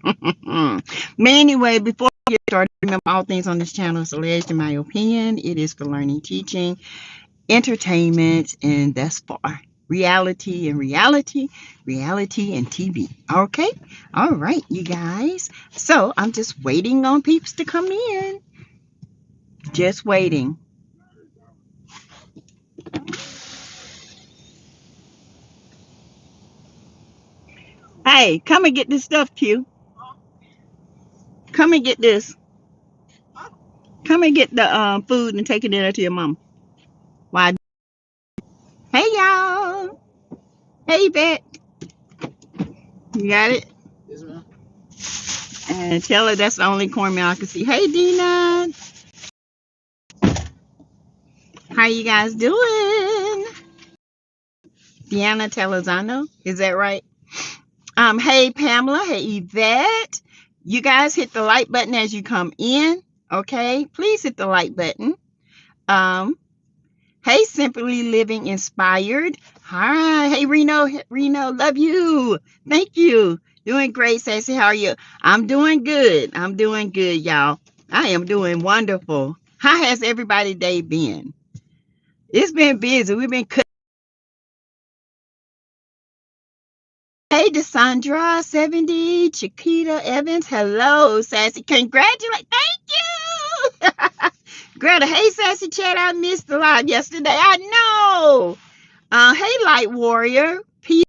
But anyway, before we get started, remember all things on this channel is alleged in my opinion. It is for learning, teaching, entertainment, and thus far reality and reality and TV. Okay, all right, you guys. So I'm just waiting on peeps to come in. Just waiting. Hey, come and get this stuff, Q. Come and get this. Come and get the food and take it in there to your mom. Why? Hey, y'all. Hey, Bet. You got it? Yes, ma'am. And tell her that's the only cornmeal I can see. Hey, Dina. How you guys doing? Deanna Telezano. Is that right? Hey, Pamela. Hey, Yvette. You guys hit the like button as you come in. Okay? Please hit the like button. Hey, Simply Living Inspired. Hi. Hey, Reno. Reno, love you. Thank you. Doing great, Sassy. How are you? I'm doing good. I'm doing good, y'all. I am doing wonderful. How has everybody's day been? It's been busy. We've been cooking. Hey, Desandra 70, Chiquita Evans. Hello, Sassy. Congratulate. Thank you. Greta, hey, Sassy Chat. I missed the live yesterday. I know. Hey, Light Warrior. Peace,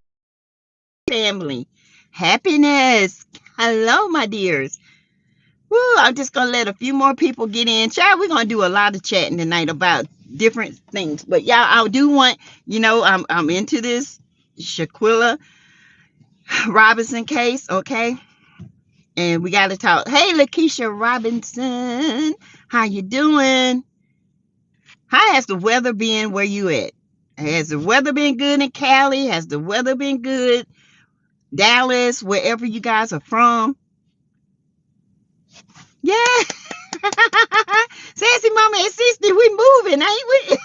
family. Happiness. Hello, my dears. Woo, I'm just going to let a few more people get in. Child, we're going to do a lot of chatting tonight about different things. But, y'all, I do want, I'm into this Shaquilla Robinson case, okay? And we got to talk. Hey, Lakeisha Robinson. How you doing? How has the weather been where you at? Has the weather been good in Cali? Has the weather been good? Dallas, wherever you guys are from? Yeah. Sassy Mama at 60, we moving, ain't we?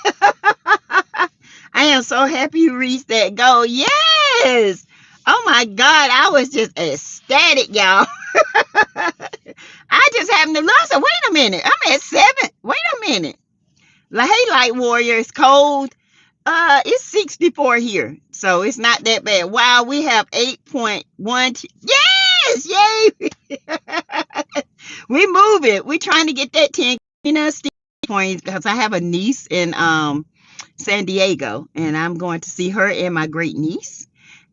I am so happy you reached that goal. Yes. Oh my God, I was just ecstatic, y'all. I just happened to look. I said, wait a minute. I'm at 7. Wait a minute. Hey, Light Warrior, it's cold. It's 64 here, so it's not that bad. Wow, we have 8.1. Yes, yay! We move it. We trying to get that 10 points because I have a niece in San Diego, and I'm going to see her and my great niece.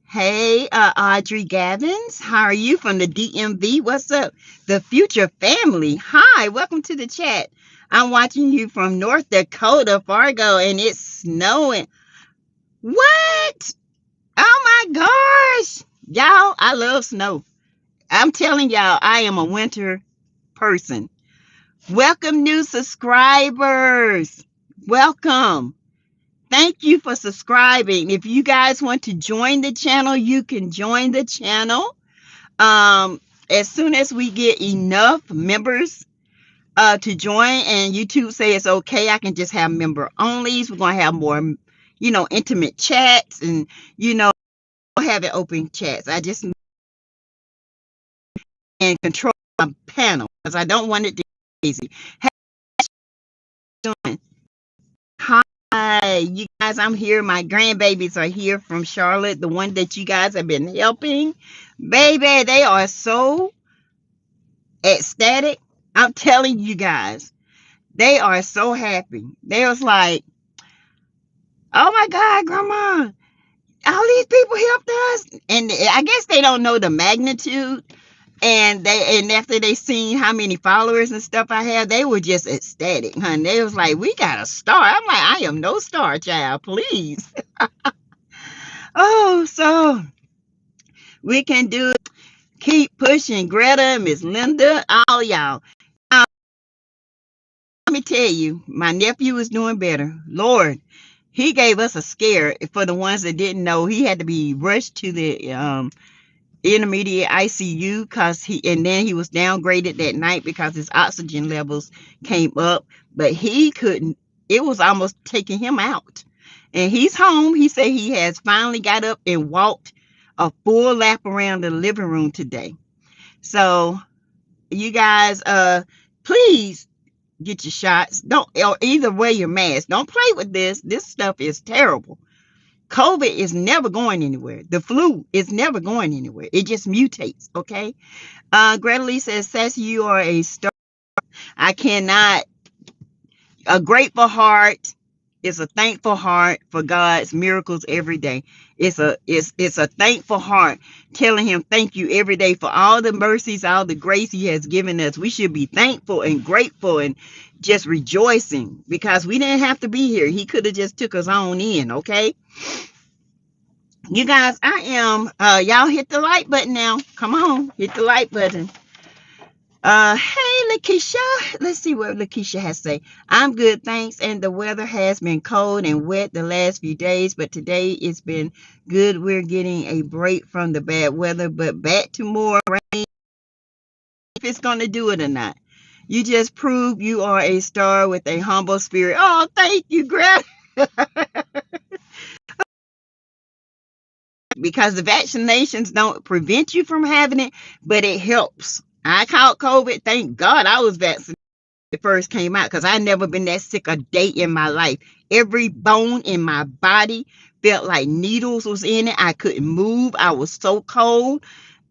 Hey, Audrey Gavins, how are you from the DMV? What's up? The Future Family. Hi, welcome to the chat. I'm watching you from North Dakota, Fargo, and it's snowing. What? Oh my gosh. Y'all, I love snow. I'm telling y'all, I am a winter person. Welcome, new subscribers. Welcome. Thank you for subscribing. If you guys want to join the channel, you can join the channel. As soon as we get enough members to join and YouTube say it's okay, I can just have member onlys. We're going to have more, intimate chats and, have it open chats. I just and control my panel because I don't want it to be easy. Hey, hi, you guys. I'm here. My grandbabies are here from Charlotte, the one that you guys have been helping. Baby, they are so ecstatic. I'm telling you guys, they are so happy. They was like, oh my God, Grandma, all these people helped us. And I guess they don't know the magnitude. And after they seen how many followers and stuff I have, they were just ecstatic, honey. They was like, we got a star. I'm like, I am no star, child, please. Oh, so we can do it. Keep pushing. Greta, Miss Linda, all y'all. Let me tell you, my nephew is doing better. Lord, he gave us a scare. For the ones that didn't know, he had to be rushed to the intermediate ICU and then he was downgraded that night because his oxygen levels came up, but he couldn't. It was almost taking him out, and he's home. He said he has finally got up and walked a full lap around the living room today. So you guys, please get your shots. Don't, or either wear your mask. Don't play with this. This stuff is terrible. COVID is never going anywhere. The flu is never going anywhere. It just mutates. Okay. Greta Lee says, Sassy, you are a star. I cannot. A grateful heart is a thankful heart for God's miracles every day. It's a thankful heart telling him thank you every day for all the mercies, all the grace he has given us. We should be thankful and grateful and just rejoicing because we didn't have to be here. He could have just took us on in, okay? You guys, I am y'all hit the like button now. Come on, hit the like button. Hey, Lakeisha. Let's see what Lakeisha has to say. I'm good, thanks. And the weather has been cold and wet the last few days, but today it's been good. We're getting a break from the bad weather, but back to more rain. If it's going to do it or not. You just prove you are a star with a humble spirit. Oh, thank you, Greg. Because the vaccinations don't prevent you from having it, but it helps. I caught COVID. Thank God I was vaccinated. It first came out because I'd never been that sick a day in my life. Every bone in my body felt like needles was in it. I couldn't move. I was so cold.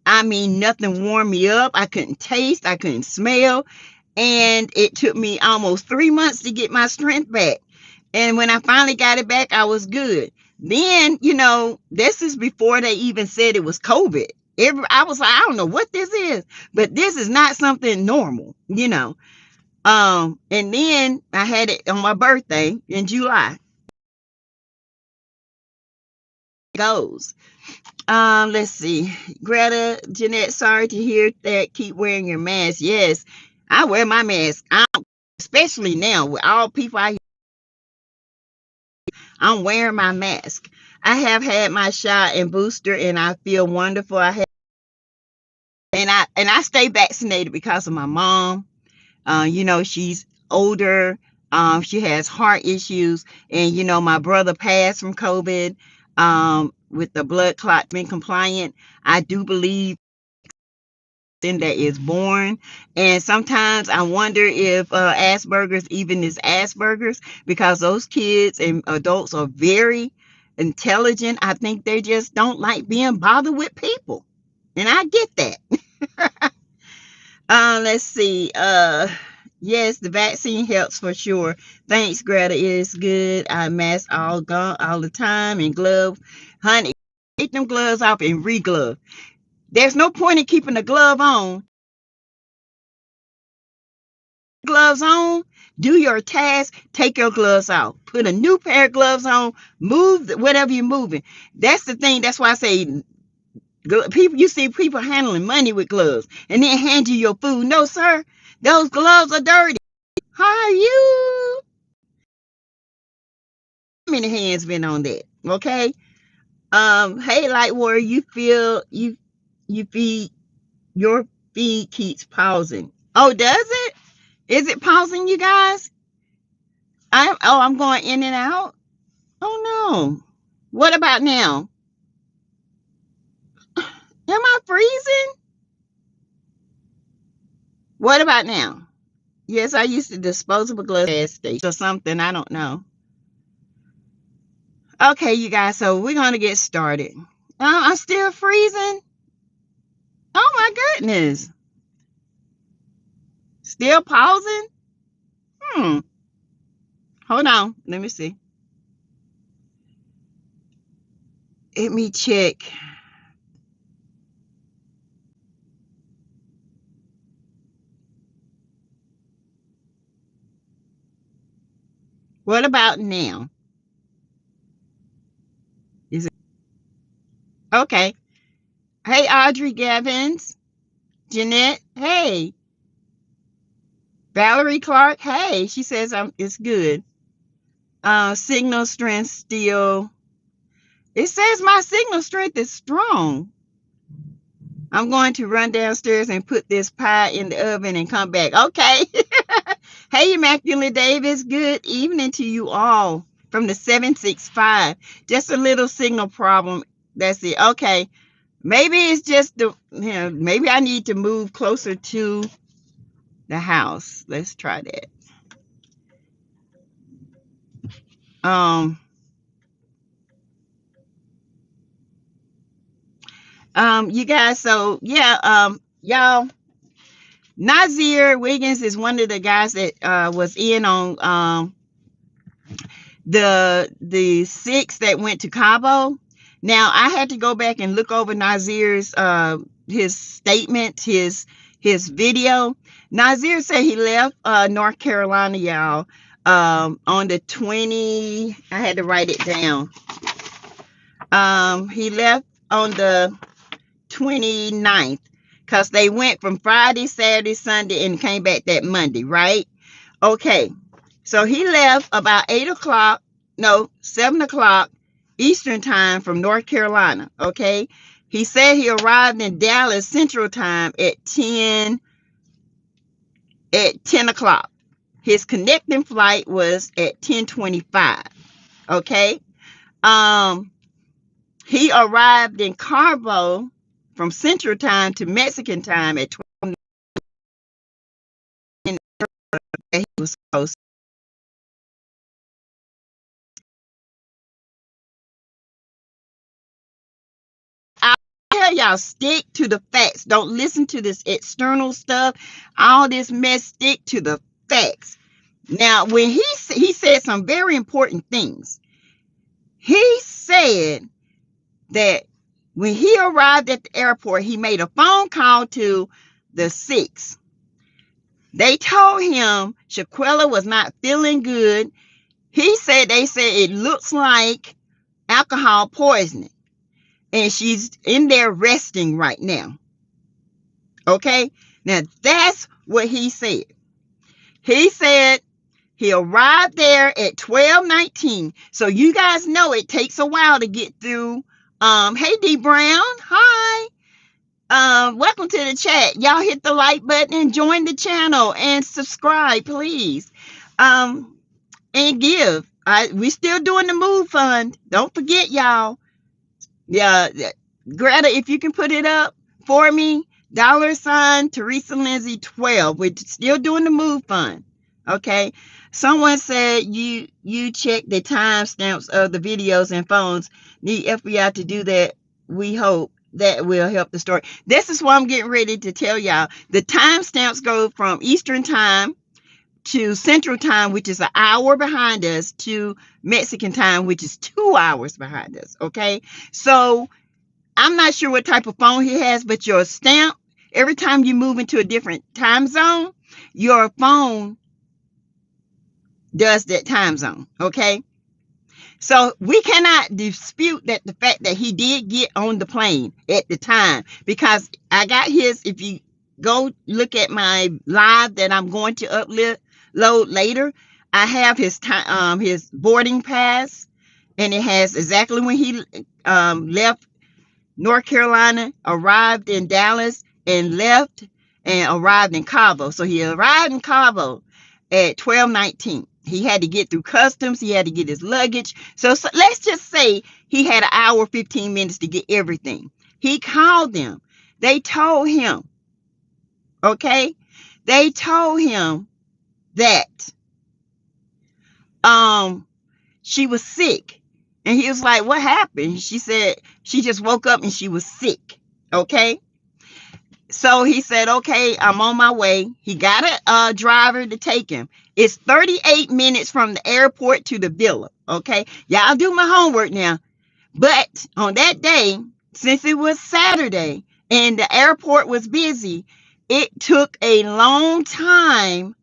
I mean, nothing warmed me up. I couldn't taste. I couldn't smell. And it took me almost 3 months to get my strength back. And when I finally got it back, I was good. Then, this is before they even said it was COVID. I was like, I don't know what this is, but this is not something normal. And then I had it on my birthday in July. Goes. Let's see. Greta, Jeanette, sorry to hear that. Keep wearing your mask. Yes, I wear my mask. Especially now with all people out here. I'm wearing my mask. I have had my shot and booster and I feel wonderful. And I stay vaccinated because of my mom. She's older. She has heart issues. And, my brother passed from COVID with the blood clot being compliant. I do believe that is born. And sometimes I wonder if Asperger's even is Asperger's because those kids and adults are very intelligent. I think they just don't like being bothered with people. And I get that. Let's see. Yes, the vaccine helps for sure. Thanks, Greta. It is good. I mask all the time and glove. Honey, take them gloves off and re-glove. There's no point in keeping the glove on. Gloves on, do your task, take your gloves off. Put a new pair of gloves on, move whatever you're moving. That's the thing. That's why I say you see people handling money with gloves and then hand you your food. No, sir, those gloves are dirty. How are you? How many hands been on that? Okay. Hey, Light Warrior, you feel your feed keeps pausing. Oh, does it? Is it pausing, you guys? I'm going in and out. Oh no. What about now? Am I freezing? What about now? Yes, I used to disposable gloves station or something. I don't know. Okay, you guys, so we're going to get started. I'm still freezing. Oh my goodness. Still pausing? Hold on. Let me see. Let me check. What about now? Is it okay? Hey, Audrey Gavins, Jeanette. Hey, Valerie Clark. Hey, she says it's good. Signal strength still. It says my signal strength is strong. I'm going to run downstairs and put this pie in the oven and come back. Okay. Hey, Immaculate Davis. Good evening to you all from the 765. Just a little signal problem. That's it. Okay. Maybe it's just maybe I need to move closer to the house. Let's try that. You guys, so yeah, y'all, Nazir Wiggins is one of the guys that was in on the 6 that went to Cabo. Now I had to go back and look over Nazir's his statement, his video. Nazir said he left North Carolina, y'all, on the 20. I had to write it down. He left on the 29th because they went from Friday, Saturday, Sunday, and came back that Monday, right? Okay, so he left about 7 o'clock Eastern time from North Carolina. Okay, he said he arrived in Dallas Central time at 10 o'clock. His connecting flight was at 10:25. Okay, he arrived in Cabo from Central time to Mexican time at 12. He was supposed to. I tell y'all, stick to the facts. Don't listen to this external stuff, all this mess. Stick to the facts. Now, when he said some very important things. He said that when he arrived at the airport, he made a phone call to the 6. They told him Shaquilla was not feeling good. They said it looks like alcohol poisoning, and she's in there resting right now. Okay, now that's what he said. He said he arrived there at 12:19. So you guys know it takes a while to get through. Hey D Brown, hi. Welcome to the chat. Y'all hit the like button and join the channel and subscribe, please. And give. We still doing the Move Fund. Don't forget, y'all. Yeah, Greta, if you can put it up for me, $ Teresa Lindsay 12. We're still doing the Move Fund. Okay. Someone said you check the timestamps of the videos and phones. Need FBI to do that. We hope that will help the story. This is what I'm getting ready to tell y'all. The timestamps go from Eastern time to Central time, which is an hour behind us, to Mexican time, which is 2 hours behind us. Okay, so I'm not sure what type of phone he has, but your stamp, every time you move into a different time zone, your phone does that time zone. Okay, so we cannot dispute that the fact that he did get on the plane at the time, because I got his. If you go look at my live that I'm going to upload later, I have his time, his boarding pass, and it has exactly when he left North Carolina, arrived in Dallas, and left and arrived in Cabo. So he arrived in Cabo at 12:19. He had to get through customs. He had to get his luggage. So let's just say he had an hour, 15 minutes to get everything. He called them. They told him, okay? They told him that she was sick. And he was like, what happened? She said she just woke up and she was sick. Okay? So he said, okay, I'm on my way. He got a driver to take him. It's 38 minutes from the airport to the villa. Okay? Y'all do my homework now. But on that day, since it was Saturday and the airport was busy, it took a long time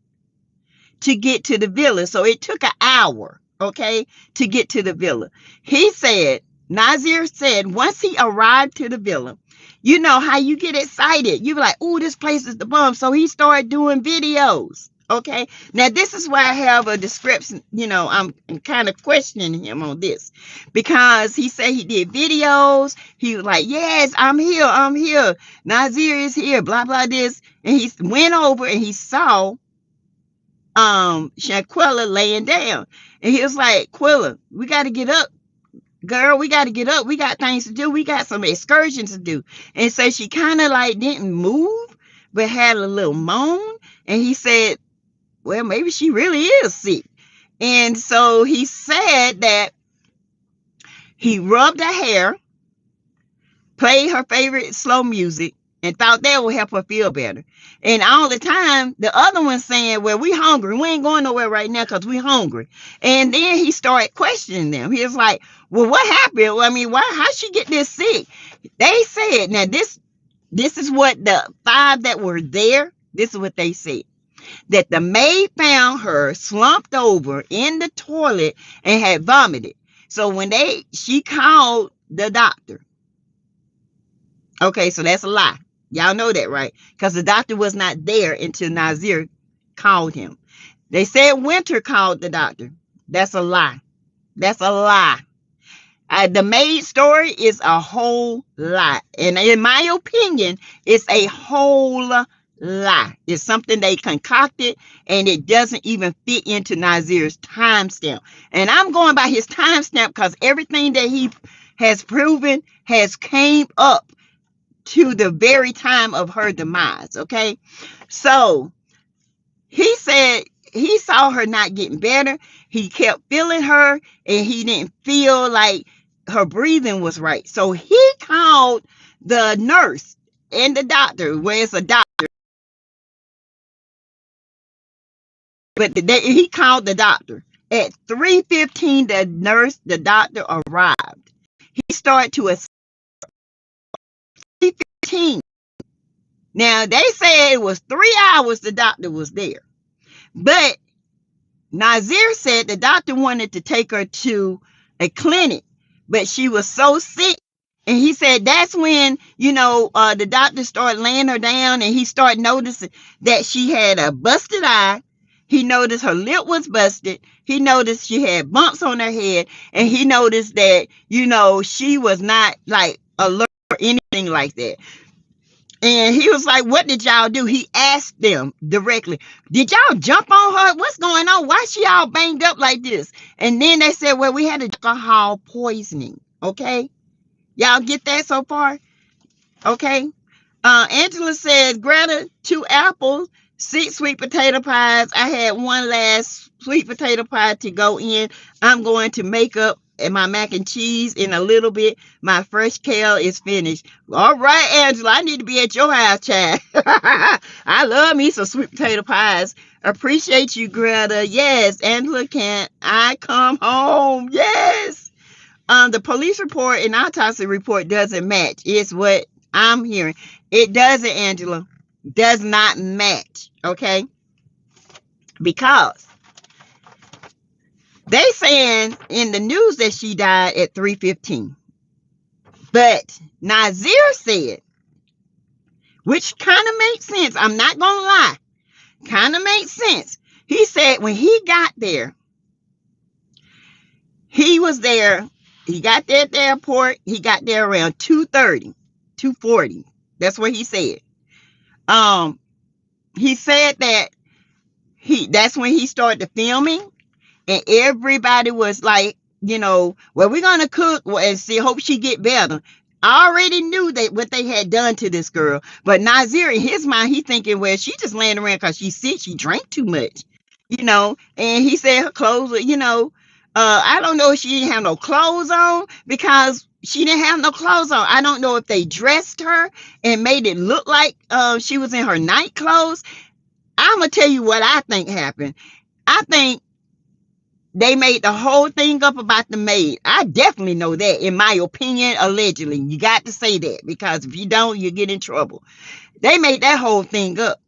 to get to the villa. So it took an hour, okay, to get to the villa. He said, Nazir said, once he arrived to the villa, you know how you get excited. You're like, oh, this place is the bomb. So he started doing videos. Okay. Now, this is why I have a description. You know, I'm kind of questioning him on this, because he said he did videos. He was like, yes, I'm here. I'm here. Nazir is here. Blah, blah, this. And he went over and he saw Shaquilla laying down. And he was like, Quilla, we got to get up. girl, we got to get up. We got things to do. We got some excursions to do. And so she kind of like didn't move, but had a little moan. And he said, well, maybe she really is sick. And so he said that he rubbed her hair, played her favorite slow music, and thought that would help her feel better. And all the time, the other one saying, well, we hungry. We ain't going nowhere right now because we hungry. And then he started questioning them. He was like, well, what happened? Well, I mean, how'd she get this sick? They said, now this is what the 5 that were there, this is what they said. That the maid found her slumped over in the toilet and had vomited. So when she called the doctor. Okay, so that's a lie. Y'all know that, right? Because the doctor was not there until Nazir called him. They said Winter called the doctor. That's a lie. That's a lie. The maid story is a whole lie. And in my opinion, it's a whole lie. It's something they concocted, and it doesn't even fit into Nazir's timestamp. And I'm going by his timestamp because everything that he has proven has came up to the very time of her demise. Okay, so he said he saw her not getting better. He kept feeling her, and he didn't feel like her breathing was right. So he called the nurse and the doctor. Well, it's a doctor, but he called the doctor at 3:15. The doctor arrived. He started to assist 3:15. Now, they said it was 3 hours the doctor was there. But Nazir said the doctor wanted to take her to a clinic, but she was so sick. And he said that's when, the doctor started laying her down, and he started noticing that she had a busted eye. He noticed her lip was busted. He noticed she had bumps on her head. And he noticed that, she was not like alert or anything like that. And he was like, what did y'all do? He asked them directly, did y'all jump on her? What's going on? Why she all banged up like this? And then they said, well, we had alcohol poisoning. Okay. Y'all get that so far? Okay. Angela says, Greta, 2 apples, 6 sweet potato pies. I had one last sweet potato pie to go in. I'm going to make up my mac and cheese in a little bit. My fresh kale is finished. All right, Angela, I need to be at your house, child. I love me some sweet potato pies. Appreciate you, Greta. Yes, Angela, can I come home? Yes. The police report and autopsy report doesn't match. It's what I'm hearing. It doesn't, Angela. Does not match. Okay? Because they saying in the news that she died at 3:15. But Nazir said, which kind of makes sense. I'm not going to lie. Kind of makes sense. He said when he got there, he was there. He got there at the airport. He got there around 2:30, 2:40. That's what he said. He said that that's when he started the filming. And everybody was like, well, we're going to cook and see, hope she get better. I already knew what they had done to this girl. But Nazir, in his mind, he thinking, well, she just laying around because she's sick. She drank too much, And he said her clothes were, I don't know if she didn't have no clothes on because she didn't have no clothes on. I don't know if they dressed her and made it look like she was in her night clothes. I'm going to tell you what I think happened. I think they made the whole thing up about the maid. I definitely know that, in my opinion, allegedly. You got to say that, because if you don't, you get in trouble. They made that whole thing up.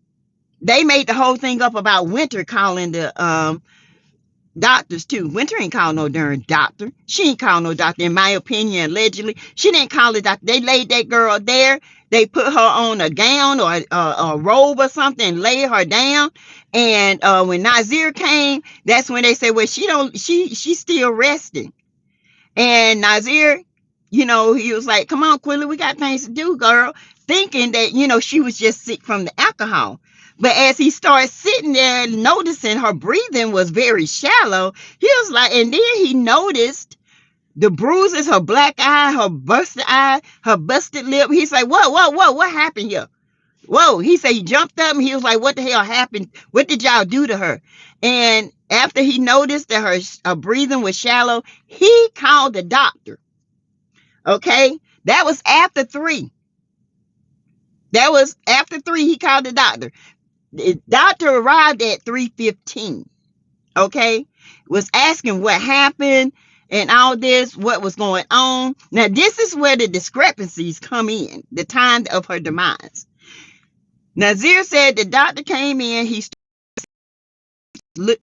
They made the whole thing up about Winter calling the doctors too. Winter ain't called no darn doctor. She ain't called no doctor, in my opinion, allegedly. She didn't call the doctor. They laid that girl there. They put her on a gown or a robe or something and laid her down. And when Nazir came, that's when they said, well, she's still resting. And Nazir, he was like, come on, Quilly, we got things to do, girl. Thinking that, she was just sick from the alcohol. But as he started sitting there noticing her breathing was very shallow, he was like, and then he noticed the bruises, her black eye, her busted lip. He's like, whoa, what happened here? Whoa. He said he jumped up and he was like, what the hell happened? What did y'all do to her? And after he noticed that her breathing was shallow, he called the doctor. Okay? That was after 3. He called the doctor. The doctor arrived at 3:15. Okay? Was asking what happened and all this, what was going on. Now, this is where the discrepancies come in, the time of her demise. Nazir said the doctor came in,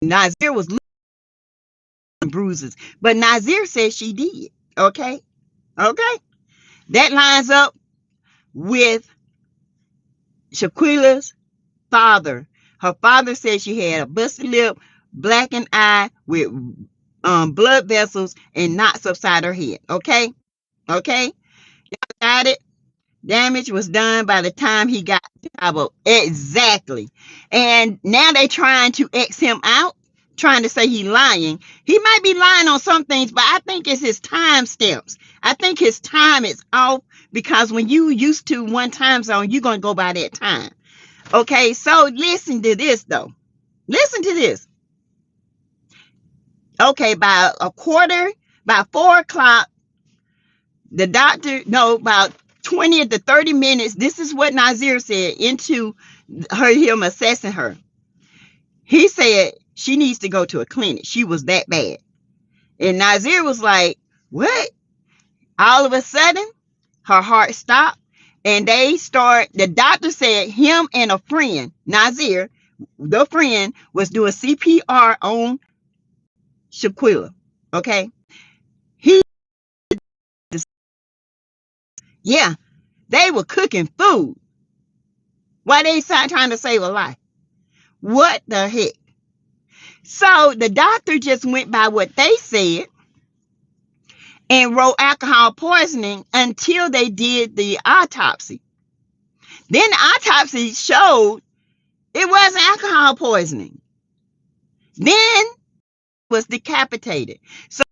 Nazir was looking at bruises, but Nazir said she did. Okay? That lines up with Shaquila's father. Her father said she had a busted lip, blackened eye with blood vessels and knots upside her head. Okay? Got it? Damage was done by the time he got to Cabo. Exactly. And now they trying to X him out, trying to say he lying. He might be lying on some things, but I think it's his time stamps. I think his time is off, because when you used to one time zone, you're going to go by that time. Okay, so listen to this, though. Listen to this. Okay, by 4 o'clock, the doctor, about 20 to 30 minutes, this is what Nazir said into him assessing her. He said she needs to go to a clinic. She was that bad. And Nazir was like, what? All of a sudden, her heart stopped. And the doctor said him and a friend, Nazir, the friend, was doing CPR on Shaquila. Okay? Yeah, they were cooking food while they trying to save a life. What the heck? So the doctor just went by what they said and wrote alcohol poisoning until they did the autopsy. Then the autopsy showed it wasn't alcohol poisoning. Then it was decapitated. So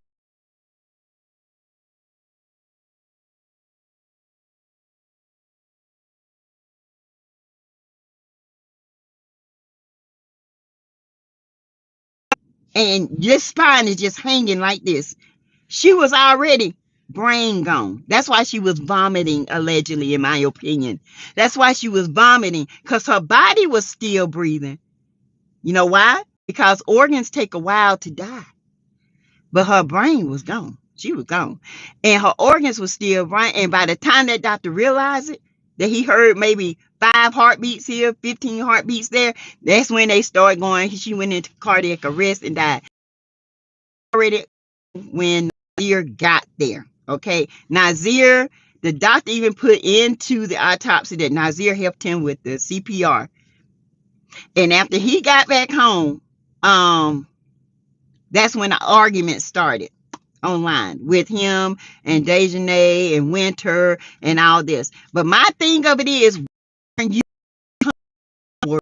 and your spine is just hanging like this. She was already brain gone. That's why she was vomiting, allegedly, in my opinion. That's why she was vomiting, because her body was still breathing. You know why? Because organs take a while to die. But her brain was gone. She was gone. And her organs were still right. And by the time that doctor realized it, that he heard maybe 5 heartbeats here, 15 heartbeats there, that's when they started going. She went into cardiac arrest and died. Already when Nazir got there. Okay. Nazir, the doctor even put into the autopsy that Nazir helped him with the CPR. And after he got back home, that's when the argument started online with him and Dejanay and Winter and all this. But my thing of it is, when you tell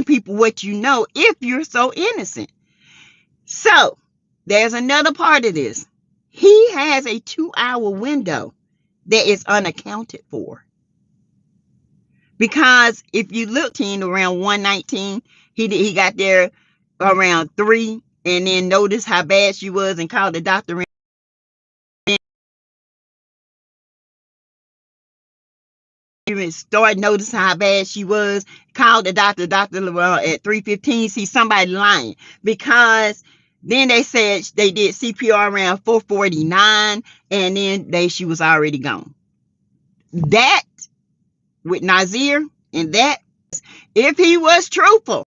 people what you know, if you're so innocent. So there's another part of this. He has a 2-hour window that is unaccounted for. Because if you looked in around 1:19, he got there around 3, and then noticed how bad she was and called the doctor in. Started noticing how bad she was, called the doctor at 3:15, see somebody lying. Because then they said they did CPR around 4:49, and then she was already gone. That, with Nazir, and that, if he was truthful,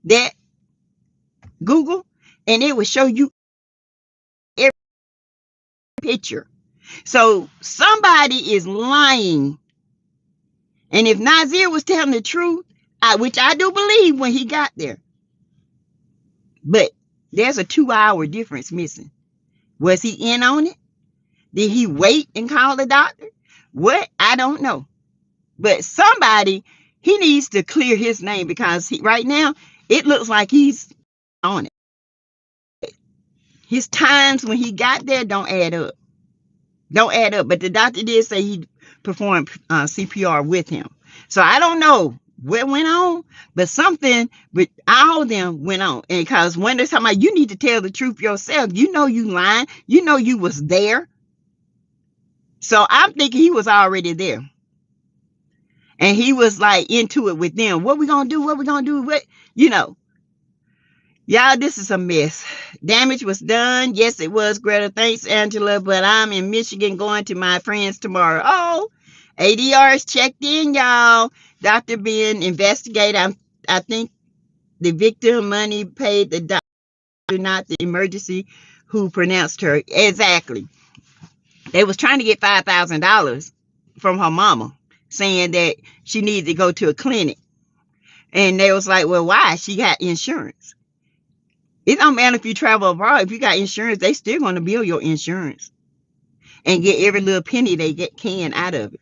that Google, and it would show you every picture. So somebody is lying. And if Nazir was telling the truth, which I do believe when he got there, but there's a 2-hour difference missing. Was he in on it? Did he wait and call the doctor? What? I don't know. But somebody, he needs to clear his name, because right now it looks like he's on it. His times when he got there don't add up. Don't add up. But the doctor did say he performed CPR with him. So I don't know what went on, but something with all of them went on. And because when they're talking about, you need to tell the truth yourself. You know you lying. You know you was there. So I'm thinking he was already there. And he was like into it with them. What we gonna do? What we gonna do? What, you know. Y'all, this is a mess. Damage was done. Yes, it was, Greta. Thanks, Angela. But I'm in Michigan going to my friends tomorrow. Oh, ADR is checked in, y'all. Dr. Ben investigated. I think the victim money paid the doctor, not the emergency who pronounced her. Exactly. They was trying to get $5,000 from her mama, saying that she needed to go to a clinic. And they was like, well, why? She got insurance. It don't matter if you travel abroad. If you got insurance, they still going to bill your insurance and get every little penny they can out of it.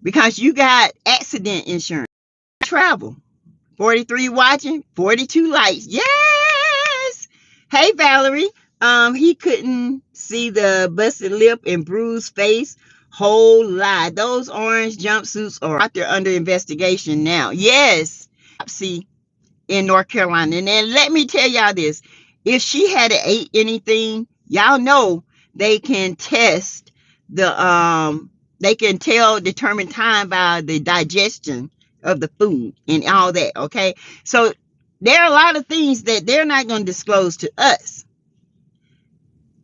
Because you got accident insurance. Travel. 43 watching, 42 likes. Yes! Hey, Valerie. He couldn't see the busted lip and bruised face. Whole lie. Those orange jumpsuits are out there under investigation now. Yes. See, in North Carolina. And then let me tell y'all this. If she had ate anything, y'all know they can test the they can determine time by the digestion of the food and all that. Okay. So there are a lot of things that they're not going to disclose to us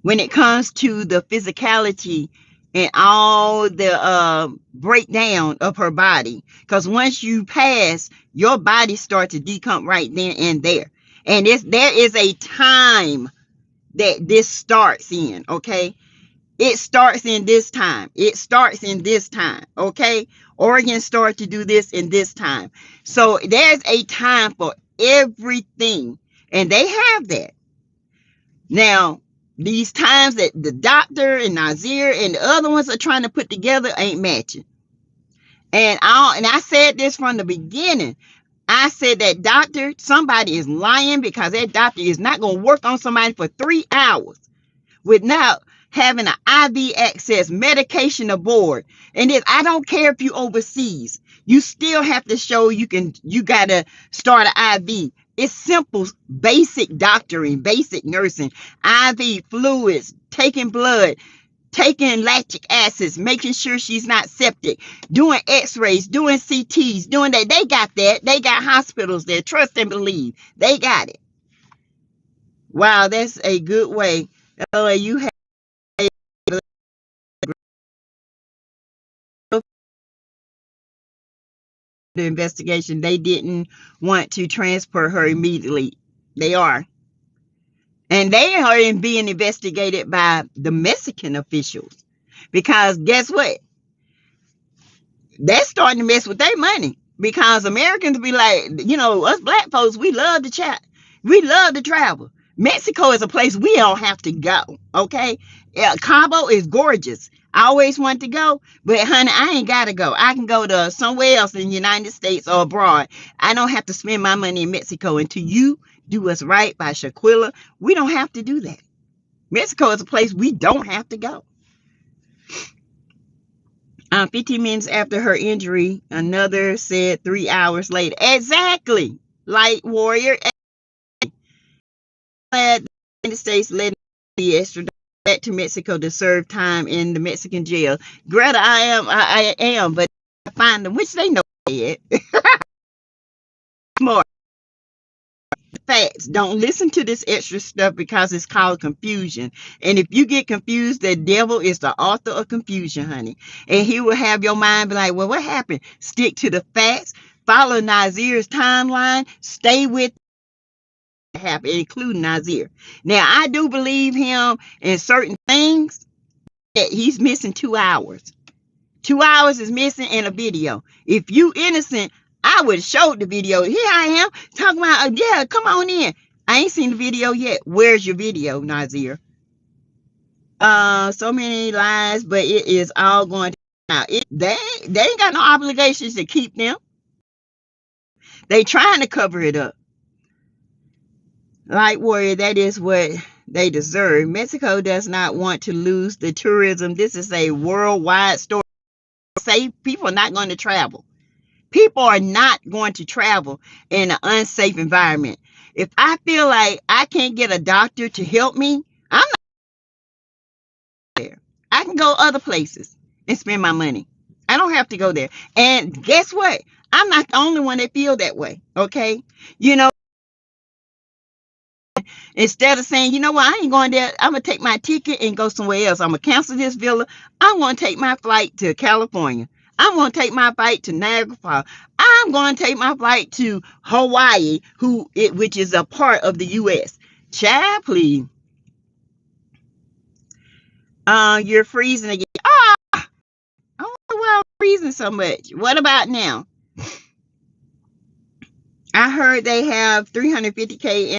when it comes to the physicality and all the breakdown of her body. Because once you pass, your body starts to decomp right then and there. And there is a time that this starts in, okay? It starts in this time. It starts in this time, okay? Organs start to do this in this time. So there's a time for everything. And they have that. Now, these times that the doctor and Nazir and the other ones are trying to put together ain't matching. And I said this from the beginning. I said that doctor, somebody is lying, because that doctor is not going to work on somebody for 3 hours without having an IV access, medication aboard. And I don't care if you overseas, you still have to show you got to start an IV. It's simple, basic doctoring, basic nursing, IV fluids, taking blood, taking lactic acids, making sure she's not septic, doing x-rays, doing CTs, doing that. They got that. They got hospitals there. Trust and believe. They got it. Wow, that's a good way. You have the investigation. They didn't want to transfer her immediately. They are. And they are being investigated by the Mexican officials. Because guess what? They're starting to mess with their money. Because Americans be like, us black folks, we love to chat. We love to travel. Mexico is a place we don't have to go. Okay? Cabo is gorgeous. I always want to go, but honey, I ain't got to go. I can go to somewhere else in the United States or abroad. I don't have to spend my money in Mexico until you do us right by Shaquilla. We don't have to do that. Mexico is a place we don't have to go. 15 minutes after her injury, another said 3 hours later. Exactly. Light warrior. The United States led the extradition back to Mexico to serve time in the Mexican jail. Greta, I am, but I find them, which they know it. More facts. Don't listen to this extra stuff, because it's called confusion. And if you get confused, the devil is the author of confusion, honey. And he will have your mind be like, well, what happened? Stick to the facts. Follow Nazir's timeline. Stay with happen, including Nazir. Now, I do believe him in certain things that he's missing 2 hours. 2 hours is missing in a video. If you innocent, I would show the video. Here I am talking about, yeah, come on in. I ain't seen the video yet. Where's your video, Nazir? So many lies, but it is all going to out. They ain't got no obligations to keep them. They trying to cover it up. Light warrior, that is what they deserve. Mexico does not want to lose the tourism. This is a worldwide story. Say people are not going to travel. People are not going to travel in an unsafe environment. If I feel like I can't get a doctor to help me, I'm not there. I can go other places and spend my money. I don't have to go there. And guess what? I'm not the only one that feel that way. Okay. You know, instead of saying, you know what, I ain't going there, I'm going to take my ticket and go somewhere else. I'm going to cancel this villa. I'm going to take my flight to California. I'm going to take my flight to Niagara Falls. I'm going to take my flight to Hawaii, which is a part of the U.S. Child, please. You're freezing again. I don't know why I'm freezing so much. What about now? I heard they have 350K.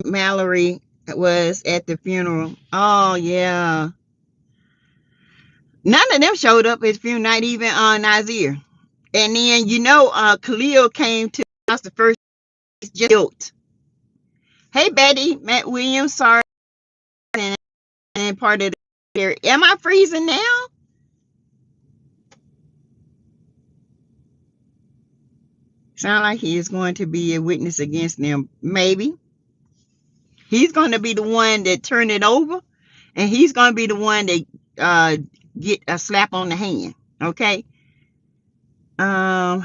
Mallory was at the funeral. Oh yeah. None of them showed up at his funeral, not even Nazir. And then Khalil came to the house the first, just guilt. Hey Betty, Matt Williams, sorry, and part of the area. Am I freezing now? Sound like he is going to be a witness against them. Maybe. He's going to be the one that turn it over, and he's going to be the one that get a slap on the hand. Okay. Why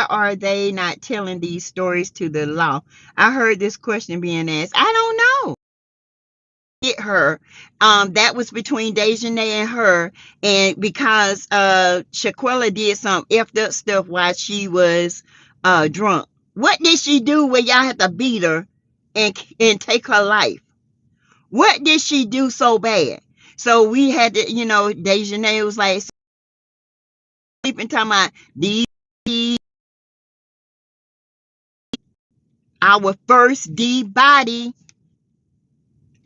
are they not telling these stories to the law? I heard this question being asked. I don't know. Get her. That was between Dejanay and her, and because Shaquella did some effed up stuff while she was drunk. What did she do where y'all had to beat her and take her life? What did she do so bad? So we had to, Dejanay was like sleeping, talking about these. Our first D body.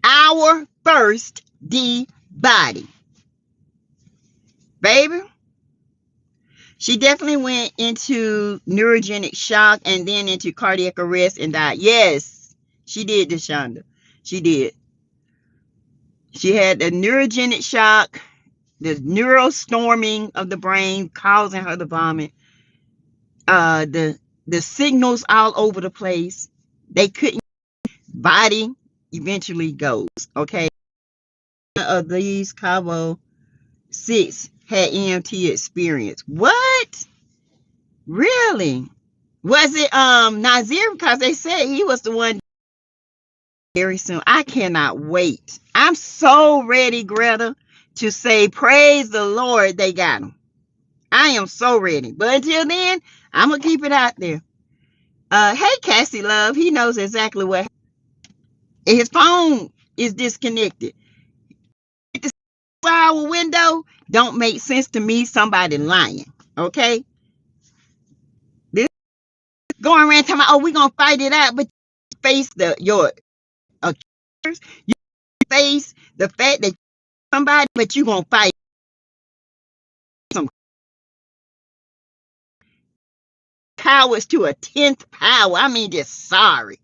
Our first D body. Baby. She definitely went into neurogenic shock and then into cardiac arrest and died. Yes, she did, Deshonda. She did. She had the neurogenic shock, the neurostorming of the brain causing her to vomit. The signals all over the place. They couldn't. Body eventually goes. Okay. Of these Cabo 6 had EMT experience. What? Really? Was it Nazir? Because they said he was the one very soon. I cannot wait. I'm so ready, Greta, to say praise the Lord they got him. I am so ready. But until then, I'm going to keep it out there. Hey, Cassie Love. He knows exactly what happened. His phone is disconnected. The 6-hour window don't make sense to me. Somebody lying. Okay? This going around talking about, oh, we're going to fight it out. But you face your accusers. You face the fact that somebody, but you're going to fight some cowards to a 10th power. I mean, just sorry.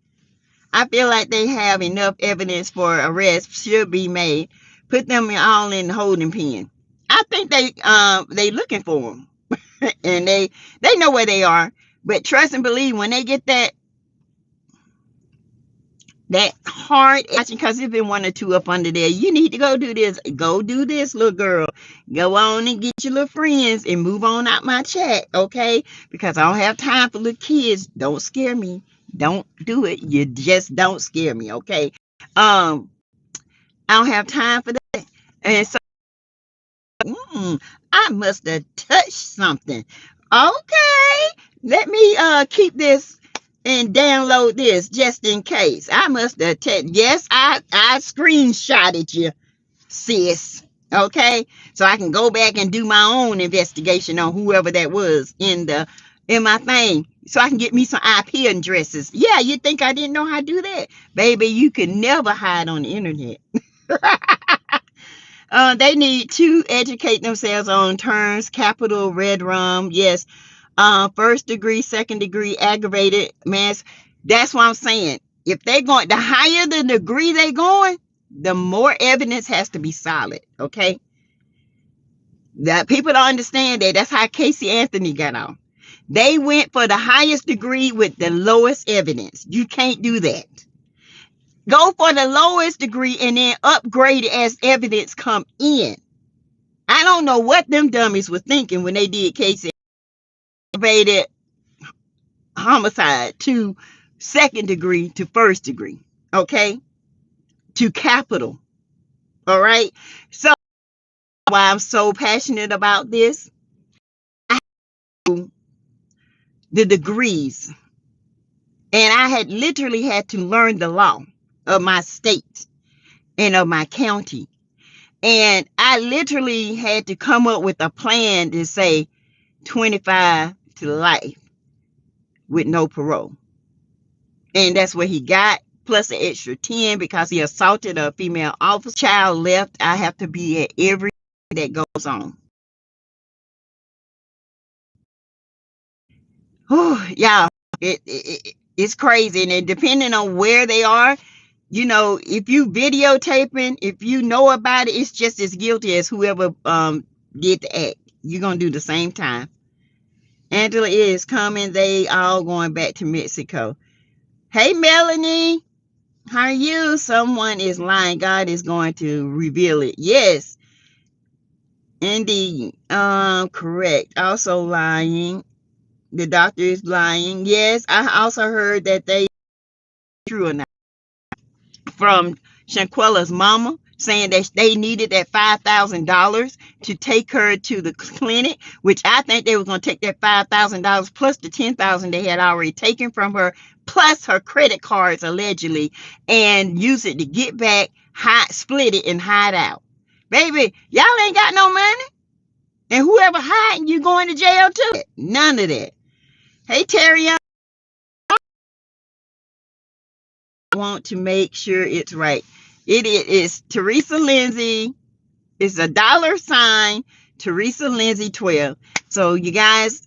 I feel like they have enough evidence for arrest should be made. Put them all in the holding pen. I think they looking for them, and they know where they are. But trust and believe, when they get that hard action, because there's been 1 or 2 up under there, you need to go do this. Go do this, little girl. Go on and get your little friends and move on out my chat, okay? Because I don't have time for little kids. Don't scare me. Don't do it. You just don't scare me, okay? I don't have time for that. And so I must have touched something. Okay, let me keep this and download this just in case. I must have yes, I screenshotted you, sis. Okay, so I can go back and do my own investigation on whoever that was in my thing, so I can get me some IP addresses. Yeah, you think I didn't know how to do that? Baby, you can never hide on the internet. They need to educate themselves on terms, capital, red rum, yes. First degree, second degree, aggravated mass. That's what I'm saying. if they're going, the higher the degree they're going, the more evidence has to be solid. Okay. That people don't understand that. That's how Casey Anthony got on. They went for the highest degree with the lowest evidence. You can't do that. Go for the lowest degree and then upgrade it as evidence come in. I don't know what them dummies were thinking when they did Casey elevated homicide to second degree to first degree. Okay. To capital. All right. So why I'm so passionate about this, I have the degrees, and I had literally had to learn the law of my state and of my county. And I literally had to come up with a plan to say 25 to life with no parole. And that's what he got, plus an extra 10 because he assaulted a female officer. Child left. I have to be at every that goes on. Oh, yeah, it's crazy. And then depending on where they are, you know, if you videotaping, if you know about it, it's just as guilty as whoever did the act. You're gonna do the same time. Angela is coming. They all going back to Mexico. Hey, Melanie, how are you? Someone is lying. God is going to reveal it. Yes, indeed. Correct. Also lying. The doctor is lying. Yes, I also heard that they true or not from Shanquella's mama saying that they needed that $5,000 to take her to the clinic, which I think they were going to take that $5,000 plus the $10,000 they had already taken from her, plus her credit cards allegedly, and use it to get back, split it and hide out. Baby, y'all ain't got no money, and whoever hiding you going to jail too. None of that. Hey, Terry, I want to make sure it's right. It is Teresa Lindsay. It's $, Teresa Lindsay 12. So you guys,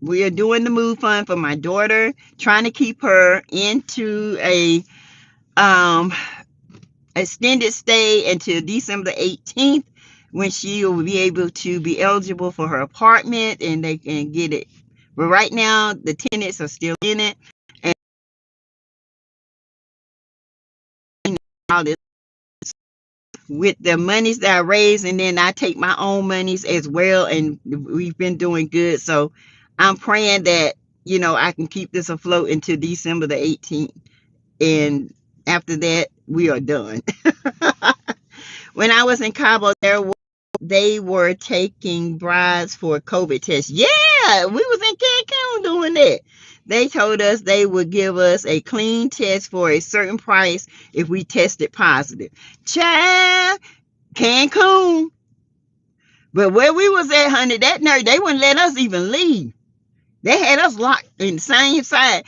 we are doing the Move Fund for my daughter, trying to keep her into a extended stay until December 18th, when she will be able to be eligible for her apartment and they can get it. But right now, the tenants are still in it. And all this with the monies that I raise, and then I take my own monies as well, and we've been doing good. So I'm praying that, you know, I can keep this afloat until December the 18th, and after that we are done. When I was in Cabo, they were taking brides for a COVID test. Yeah, we was in Cancun doing that. They told us they would give us a clean test for a certain price if we tested positive. Child, Cancun. But where we was at, honey, that night, they wouldn't let us even leave. They had us locked in the same side.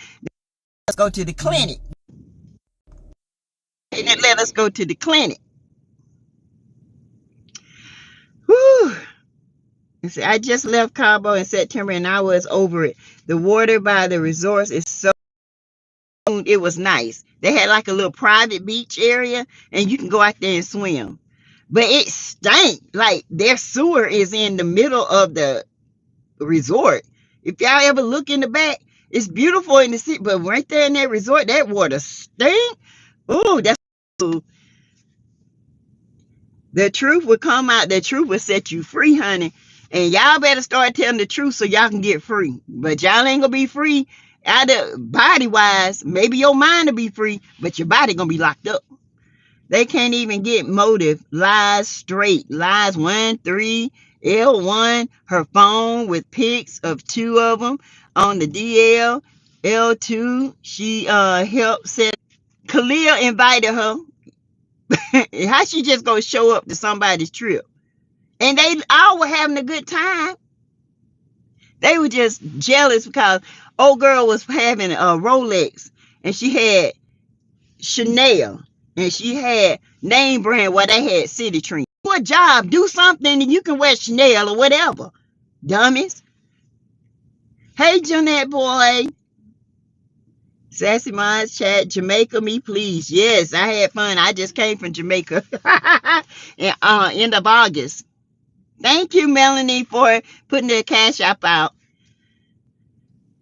Let's go to the clinic. They didn't let us go to the clinic. Whew. I just left Cabo in September and I was over it. The water by the resorts is so, it was nice. They had like a little private beach area and you can go out there and swim. But it stank. Like their sewer is in the middle of the resort. If y'all ever look in the back, it's beautiful in the city, but right there in that resort, that water stink. Oh, that's cool. The truth will come out. The truth will set you free, honey. And y'all better start telling the truth so y'all can get free. But y'all ain't gonna be free either body wise. Maybe your mind will be free, but your body gonna be locked up. They can't even get motive. Lies straight. Lies 1, 3, L1, her phone with pics of 2 of them on the DL. L2, she helped set. Khalil invited her. How she just gonna show up to somebody's trip? And they all were having a good time. They were just jealous because old girl was having a Rolex and she had Chanel and she had name brand while they had City Tree. Do a job, do something, and you can wear Chanel or whatever. Dummies. Hey, Jeanette boy. Sassy Minds chat, Jamaica, me please. Yes, I had fun. I just came from Jamaica end of August. Thank you, Melanie, for putting the cash app out.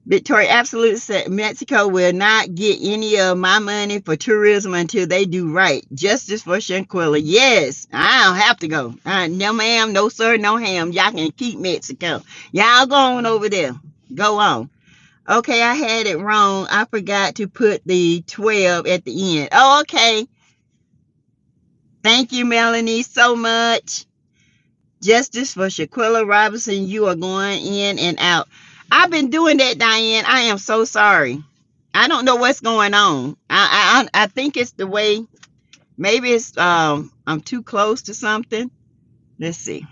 Victoria Absolute said Mexico will not get any of my money for tourism until they do right. Justice for Shanquilla. Yes, I don't have to go. No ma'am, no sir, no ham. Y'all can keep Mexico. Y'all go on over there. Go on. Okay, I had it wrong. I forgot to put the 12 at the end. Oh, okay. Thank you, Melanie, so much. Justice for Shaquilla Robinson. You are going in and out. I've been doing that, Diane. I am so sorry. I don't know what's going on. I think it's the way. Maybe it's I'm too close to something. Let's see.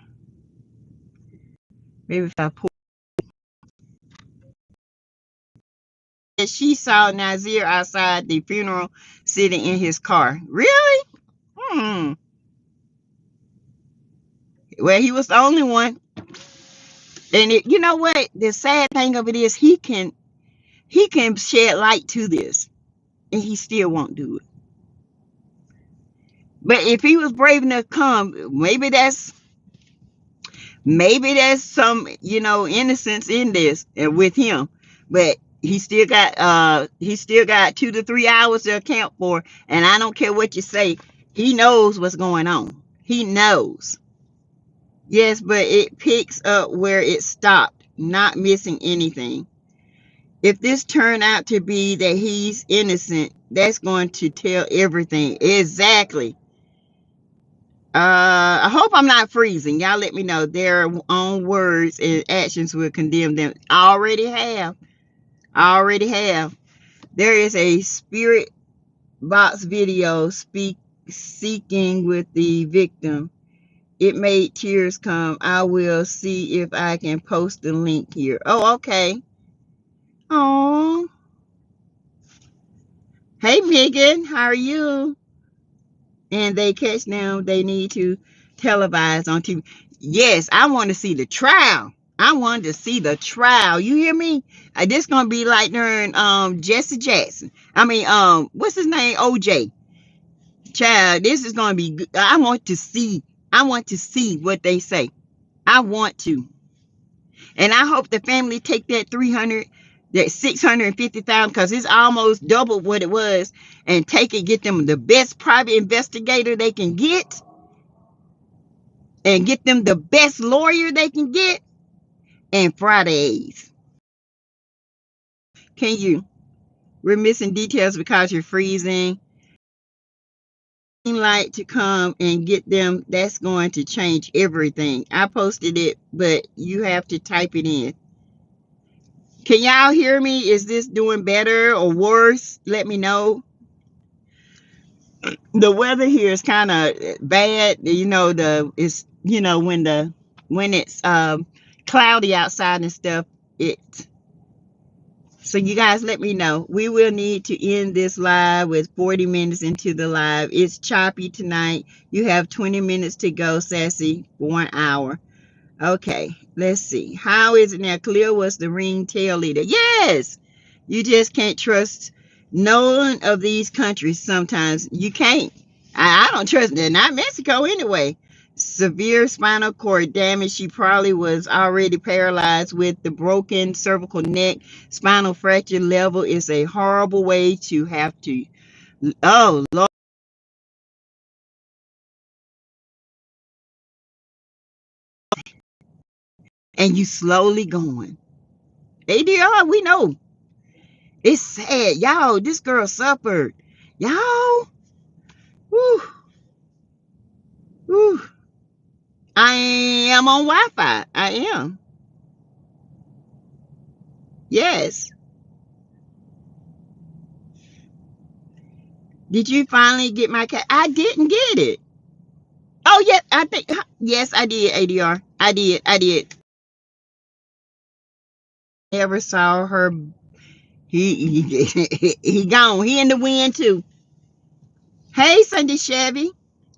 Maybe if I pull. She saw Nazir outside the funeral sitting in his car. Really? Well, he was the only one. And you know what? The sad thing of it is he can shed light to this, and he still won't do it. But if he was brave enough to come, maybe that's some innocence in this with him. But he still got 2 to 3 hours to account for, and I don't care what you say. He knows what's going on. He knows. Yes, but it picks up where it stopped, not missing anything. If this turned out to be that he's innocent, that's going to tell everything. Exactly. I hope I'm not freezing. Y'all let me know. Their own words and actions will condemn them. I already have. There is a spirit box video seeking with the victim. It made tears come. I will see if I can post the link here. Oh, okay. Oh. Hey, Megan. How are you? And they catch now. They need to televise on TV. Yes, I want to see the trial. I wanted to see the trial. You hear me? This gonna be like during Jesse Jackson. I mean, what's his name? OJ. Child, this is gonna be good. I want to see what they say. I want to. And I hope the family take that 650,000, because it's almost double what it was, and take it, get them the best private investigator they can get, and get them the best lawyer they can get, and Fridays. Can you? We're missing details because you're freezing. Light to come and get them. That's going to change everything. I posted it, but you have to type it in. Can y'all hear me? Is this doing better or worse? Let me know. The weather here is kind of bad. When it's cloudy outside and stuff, so you guys let me know. We will need to end this live with 40 minutes into the live. It's choppy tonight. You have 20 minutes to go, Sassy, for 1 hour. Okay, let's see. How is it now? Khalil was the ring tail leader. Yes! You just can't trust none of these countries sometimes. You can't. I don't trust them. Not Mexico anyway. Severe spinal cord damage. She probably was already paralyzed with the broken cervical neck. Spinal fracture level is a horrible way to have to. Oh, Lord. And you slowly going. ADR, we know. It's sad. Y'all, this girl suffered. Y'all. Whew. Whew. I am on Wi-Fi. I am. Yes. Did you finally get my cat? I didn't get it. Oh, yeah. I think. Yes, I did, ADR. I did. Never saw her. He gone. He in the wind, too. Hey, Sunday Chevy.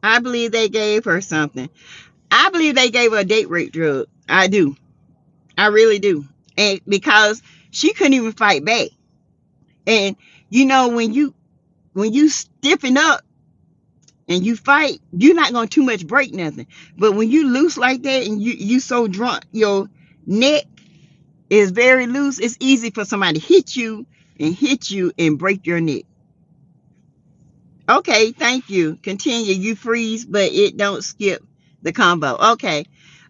I believe they gave her something. I believe they gave her a date rape drug. I do. I really do. And because she couldn't even fight back. And You know, when you stiffen up and you fight, you're not gonna too much break nothing. But when you loose like that and you so drunk, your neck is very loose, it's easy for somebody to hit you and break your neck. Okay, thank you. Continue. You freeze, but it don't skip the combo. Okay.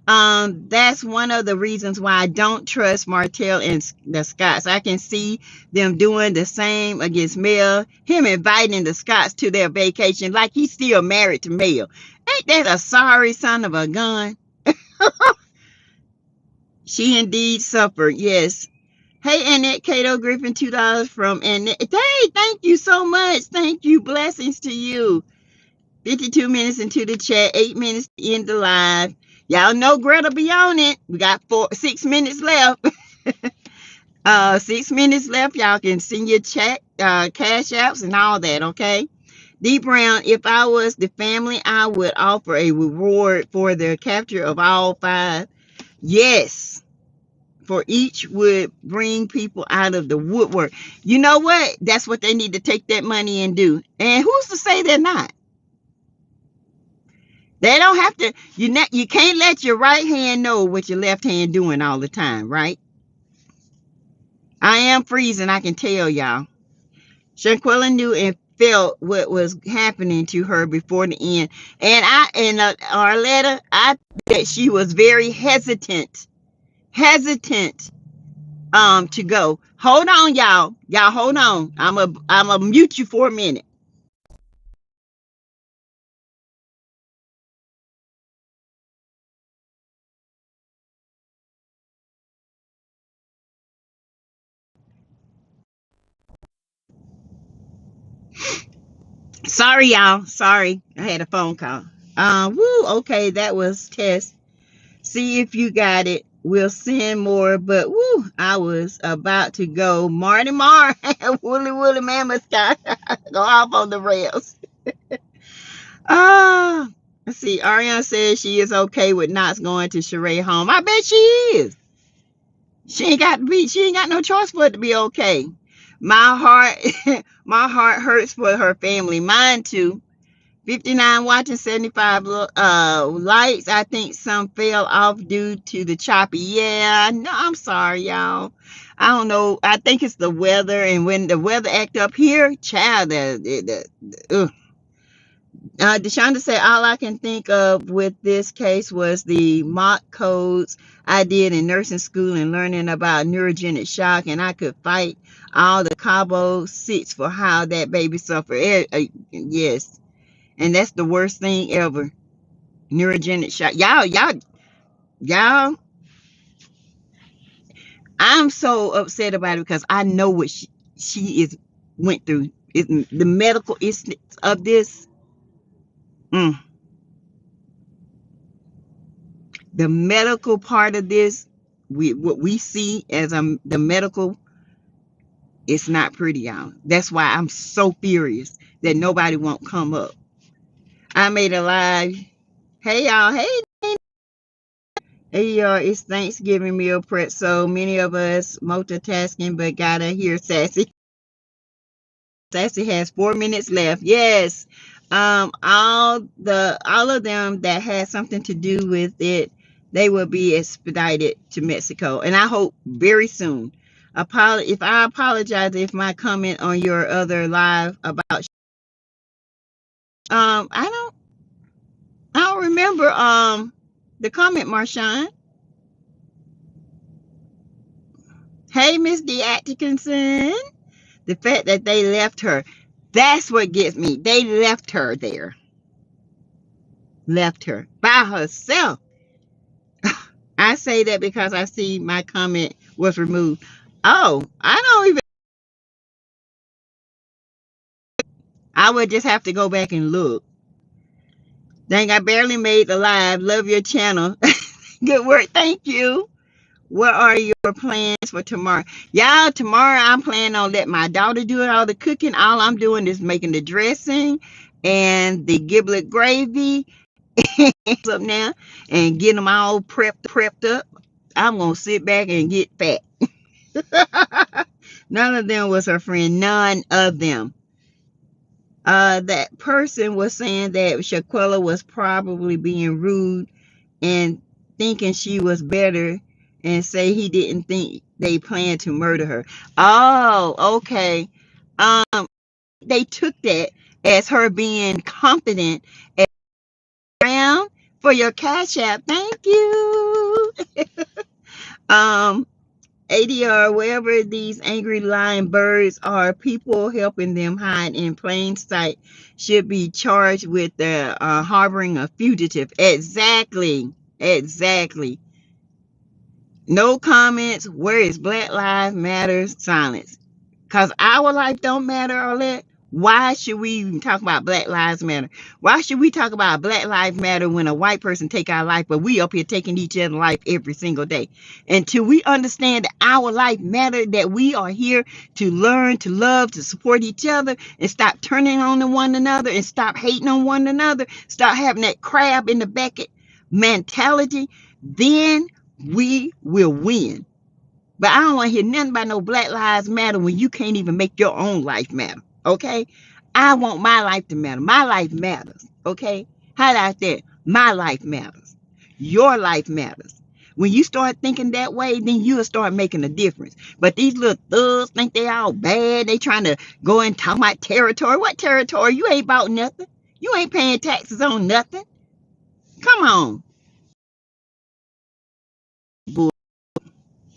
That's one of the reasons why I don't trust Martell and the Scots. I can see them doing the same against Mel. Him inviting the Scots to their vacation like he's still married to Mel. Ain't that a sorry son of a gun? She indeed suffered. Yes. Hey, Annette Cato Griffin, $2 from Annette. Hey, thank you so much. Thank you. Blessings to you. 52 minutes into the chat, 8 minutes to end the live. Y'all know Greta be on it. We got 6 minutes left. 6 minutes left. Y'all can send your chat, cash apps and all that, okay? D Brown, if I was the family, I would offer a reward for the capture of all 5. Yes. For each would bring people out of the woodwork. You know what? That's what they need to take that money and do. And who's to say they're not? They don't have to. You can't let your right hand know what your left hand doing all the time, right? I am freezing. I can tell y'all. Shanquella knew and felt what was happening to her before the end. And Arletta, I that she was very hesitant to go. Hold on, y'all. Y'all hold on. I'm a mute you for a minute. Sorry, y'all. Sorry. I had a phone call. Okay, that was test. See if you got it. We'll send more, but I was about to go. Marty Mar, Woolly Mammoth guy, go off on the rails. Let's see. Ariana says she is okay with not going to Sheree home. I bet she is. She ain't got no choice but to be okay. My heart, my heart hurts for her family. Mine too. 59 watching, 75 likes. I think some fell off due to the choppy. Yeah, no, I'm sorry, y'all. I don't know. I think it's the weather, and when the weather act up here, child, Deshonda said, all I can think of with this case was the mock codes I did in nursing school and learning about neurogenic shock, and I could fight all the Cabo 6 for how that baby suffered. Yes. And that's the worst thing ever. Neurogenic shock. Y'all, I'm so upset about it because I know what she is went through. The medical issues of this. The medical part of this, what we see as the medical, it's not pretty, y'all. That's why I'm so furious that nobody won't come up. I made a live. Hey y'all, hey y'all, it's Thanksgiving meal prep, so many of us multitasking, but gotta hear Sassy. Sassy has 4 minutes left. Yes. All of them that had something to do with it, they will be expedited to Mexico, and I hope very soon. If I apologize if my comment on your other live about I don't remember the comment, Marshawn. Hey, Miss D. Atkinson. The fact that they left her, that's what gets me. They left her there. Left her by herself. I say that because I see my comment was removed. Oh, I don't even. I would just have to go back and look. Dang, I barely made the live. Love your channel. Good work. Thank you. What are your plans for tomorrow? Y'all, tomorrow I'm planning on letting my daughter do all the cooking. All I'm doing is making the dressing and the giblet gravy up now and getting them all prepped up. I'm going to sit back and get fat. None of them was her friend. None of them. That person was saying that Shaquilla was probably being rude and thinking she was better, and say he didn't think they planned to murder her. Oh, okay. They took that as her being confident and around for your cash app. Thank you. ADR, wherever these angry lying birds are, people helping them hide in plain sight should be charged with harboring a fugitive. Exactly. Exactly. No comments. Where is Black Lives Matter silence? Because our life don't matter, or that. Why should we even talk about Black Lives Matter? Why should we talk about Black Lives Matter when a white person take our life, but we up here taking each other's life every single day? Until we understand that our life matter, that we are here to learn, to love, to support each other, and stop turning on one another, and stop hating on one another, stop having that crab in the bucket mentality, then we will win. But I don't want to hear nothing about no Black Lives Matter when you can't even make your own life matter. Okay? I want my life to matter. My life matters. Okay? How about that? My life matters. Your life matters. When you start thinking that way, then you'll start making a difference. But these little thugs think they all bad. They trying to go and talk about territory. What territory? You ain't bought nothing. You ain't paying taxes on nothing. Come on.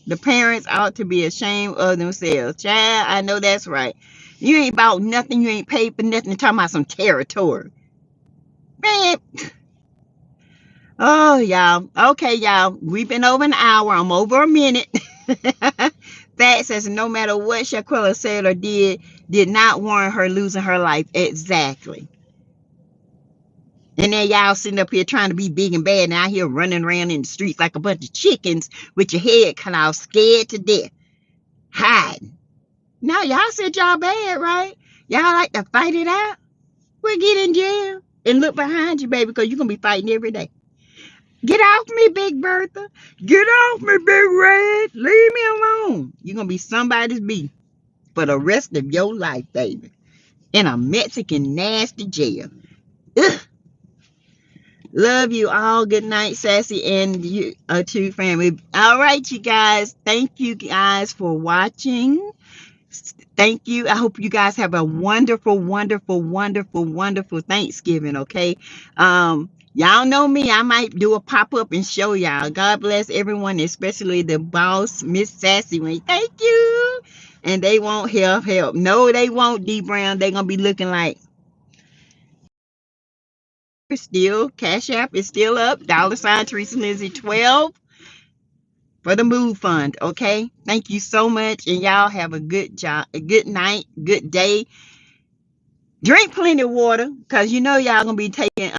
The parents ought to be ashamed of themselves. Child, I know that's right. You ain't bought nothing. You ain't paid for nothing. Talking about some territory. Man. Oh, y'all. Okay, y'all. We've been over an hour. I'm over a minute. Fact says no matter what Shaquilla said or did not warrant her losing her life. Exactly. And then y'all sitting up here trying to be big and bad, and out here running around in the streets like a bunch of chickens with your head cut off, scared to death, hiding. No, y'all said y'all bad, right? Y'all like to fight it out. Well, get in jail and look behind you, baby, because you're going to be fighting every day. Get off me, Big Bertha. Get off me, Big Red. Leave me alone. You're going to be somebody's beef for the rest of your life, baby. In a Mexican nasty jail. Ugh. Love you all. Good night, Sassy, and you too, family. All right, you guys. Thank you guys for watching. Thank you. I hope you guys have a wonderful, wonderful, wonderful, wonderful Thanksgiving, okay? Y'all know me. I might do a pop-up and show y'all. God bless everyone, especially the boss, Miss Sassy. Thank you. And they won't help. No, they won't, D Brown. They're going to be looking like still. Cash App is still up. $ Teresa Lindsay 12 for the Move Fund, okay? Thank you so much, and y'all have a good job, a good night, good day. Drink plenty of water, because you know y'all gonna be taking